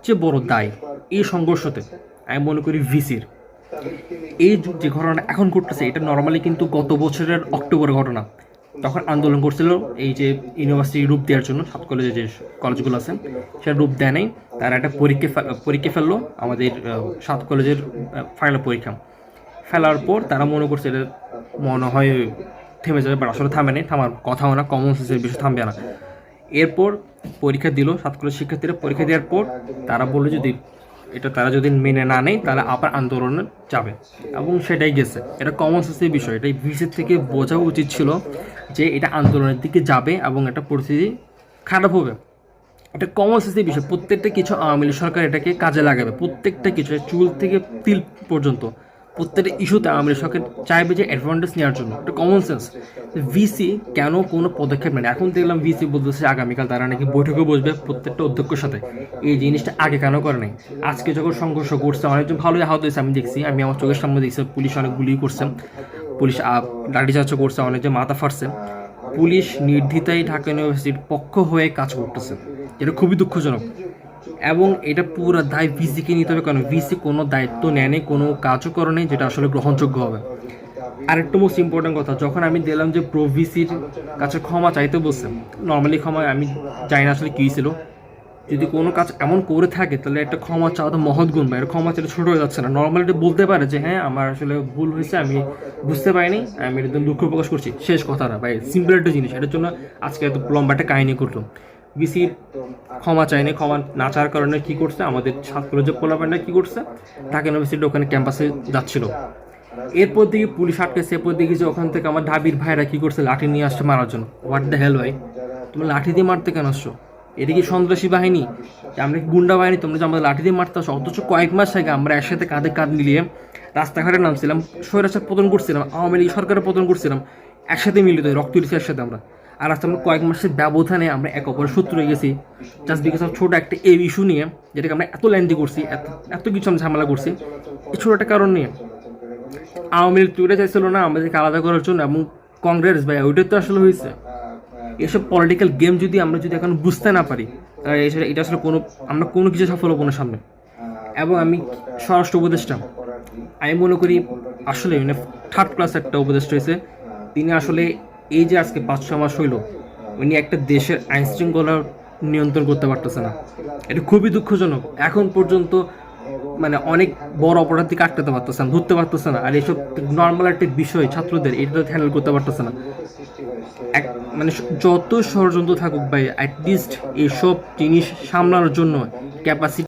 সবচেয়ে বড় দায় এই সংঘর্ষতে আমি মনে করি ভিসির। এই যে ঘটনা এখন ঘটতেছে এটা নর্মালি কিন্তু গত বছরের অক্টোবরের ঘটনা। তখন আন্দোলন করছিল এই যে ইউনিভার্সিটি রূপ দেওয়ার জন্য, সাত কলেজে যে কলেজগুলো আছে সেটা রূপ দেয় নাই। তারা একটা পরীক্ষা ফেললো আমাদের সাত কলেজের ফাইনাল পরীক্ষা ফেলার পর তারা মনে করছে এটা মনে হয় থেমে যাবে, বাট আসলে থামে নেই, থামার কথাও না, কমন সেন্সের বিষয় থামবে না। এরপর পরীক্ষা দিল সাত কলেজ শিক্ষার্থীরা। পরীক্ষা দেওয়ার পর তারা বললো যদি তারা যদি মেনে না নেয় তাহলে আবার আন্দোলনে যাবে, এবং সেটাই গেছে। এটা কমন সেন্সের বিষয়, এটাই ভিসির থেকে বোঝা উচিত ছিল যে এটা আন্দোলনের দিকে যাবে এবং একটা পরিস্থিতি খারাপ হবে। এটা কমন সেন্সের বিষয়। প্রত্যেকটা কিছু আওয়ামী লীগ সরকার এটাকে কাজে লাগাবে, প্রত্যেকটা কিছু চুল থেকে তিল পর্যন্ত প্রত্যেকটা ইস্যুতে আওয়ামী লীগ সরকার চাইবে যে অ্যাডভান্টেজ নেওয়ার জন্য। এটা কমন সেন্স। ভিসি কেন কোনো পদক্ষেপ নেয়? এখন দেখলাম ভিসি বলতেছে আগামীকাল তারা নাকি বৈঠকে বসবে প্রত্যেকটা অধ্যক্ষের সাথে। এই জিনিসটা আগে কেন করে নাই? আজকে যখন সংঘর্ষ করছে অনেকজন ভালোই আহত হয়েছে, আমি দেখছি, আমি আমার চোখের সামনে দেখছি পুলিশ অনেক গুলি করছে, পুলিশ লাঠিচার্জ করছে, অনেকজন মাথা ফাটছে। পুলিশ নির্দ্বিধায় ঢাকা ইউনিভার্সিটির পক্ষ হয়ে কাজ করতেছে, এটা খুবই দুঃখজনক। এবং এটা পুরো দায় ভিসিকে নিতে হবে, কারণ ভিসি কোনো দায়িত্ব নেয়নি, কোনো কাজও করে নেই যেটা আসলে গ্রহণযোগ্য হবে। আরেকটা মোস্ট ইম্পর্টেন্ট কথা, যখন আমি দেখলাম যে প্রো ভিসির কাছে ক্ষমা চাইতে বলছে, নর্মালি ক্ষমা আমি জানি না আসলে কী ছিল। যদি কোনো কাজ এমন করে থাকে তাহলে একটা ক্ষমা চাওয়া তো মহৎ গুণ, বা এটা ক্ষমা চাইলে ছোটো হয়ে যাচ্ছে না। নর্মালি এটা বলতে পারে যে হ্যাঁ আমার আসলে ভুল হয়েছে, আমি বুঝতে পারিনি, আমি এটার জন্য দুঃখ প্রকাশ করছি, শেষ কথাটা ভাই, সিম্পল একটা জিনিস। এটার জন্য আজকে এত লম্বা একটা কাহিনী করলো। বিসির ক্ষমা চায়নি, ক্ষমা না চাওয়ার কারণে কী করছে, আমাদের ছাত্র যে পোলাপানটা কী করছে, ঢাকা ইউনিভার্সিটি ওখানে ক্যাম্পাসে যাচ্ছিল, এরপর দিকে পুলিশ আটকেছে। এরপর দিকে যে ওখান থেকে আমার ঢাবির ভাইরা কী করছে, লাঠি নিয়ে আসছে মারার জন্য। হোয়াট দ্য হেল ভাই, তুমি লাঠি দিয়ে মারতে কেন আসছো? এটা কি সন্ত্রাসী বাহিনী? আমরা কি গুন্ডা বাহিনী? তোমরা যে আমাদের লাঠি দিয়ে মারতে আসো? অথচ কয়েক মাস আগে আমরা একসাথে কাঁধে কাঁধ মিলিয়ে রাস্তাঘাটে নামছিলাম, স্বৈরাচার পতন করছিলাম, আওয়ামী লীগ সরকারের পতন করছিলাম, একসাথে মিলিত রক্ত দিচ্ছি একসাথে আমরা। আর আজকে আমরা কয়েক মাসের ব্যবধানে আমরা এক অপরের শত্রু হয়ে গেছি, জাস্ট বিকজ অফ ছোটো একটা এই ইস্যু নিয়ে, যেটাকে আমরা এত ল্যান্ডি করছি, এত কিছু আমরা ঝামেলা করছি এই ছোটো একটা কারণ নিয়ে। আওয়ামী লীগ তুলে চাইছিল না আমাদেরকে আলাদা করার জন্য, এবং কংগ্রেস ভাই ওইটাই তো আসলে হয়েছে। এসব পলিটিক্যাল গেম যদি আমরা এখন বুঝতে না পারি তাহলে এটা আসলে আমরা কোনো কিছু সফল হবো না সামনে। এবং আমি স্বরাষ্ট্র উপদেষ্টা, আমি মনে করি আসলে মানে থার্ড ক্লাস একটা উপদেষ্টা হয়েছে। তিনি আসলে এই যে আজকে 5-6 মাস হইল উনি একটা দেশের আইন শৃঙ্খলা নিয়ন্ত্রণ করতে পারতেছে না। এটা খুবই দুঃখজনক। এখন পর্যন্ত মানে অনেক বড় অপরাধী কাটতে পারতেছে না, ধরতে পারতেছে না। আর এইসব নর্মাল একটা বিষয় ছাত্রদের এটা হ্যান্ডেল করতে পারতেছে না। মানে যত ষড়যন্ত্র থাকুক ভাই, অ্যাটলিস্ট এইসব জিনিস সামলানোর জন্য ক্যাপাসিটি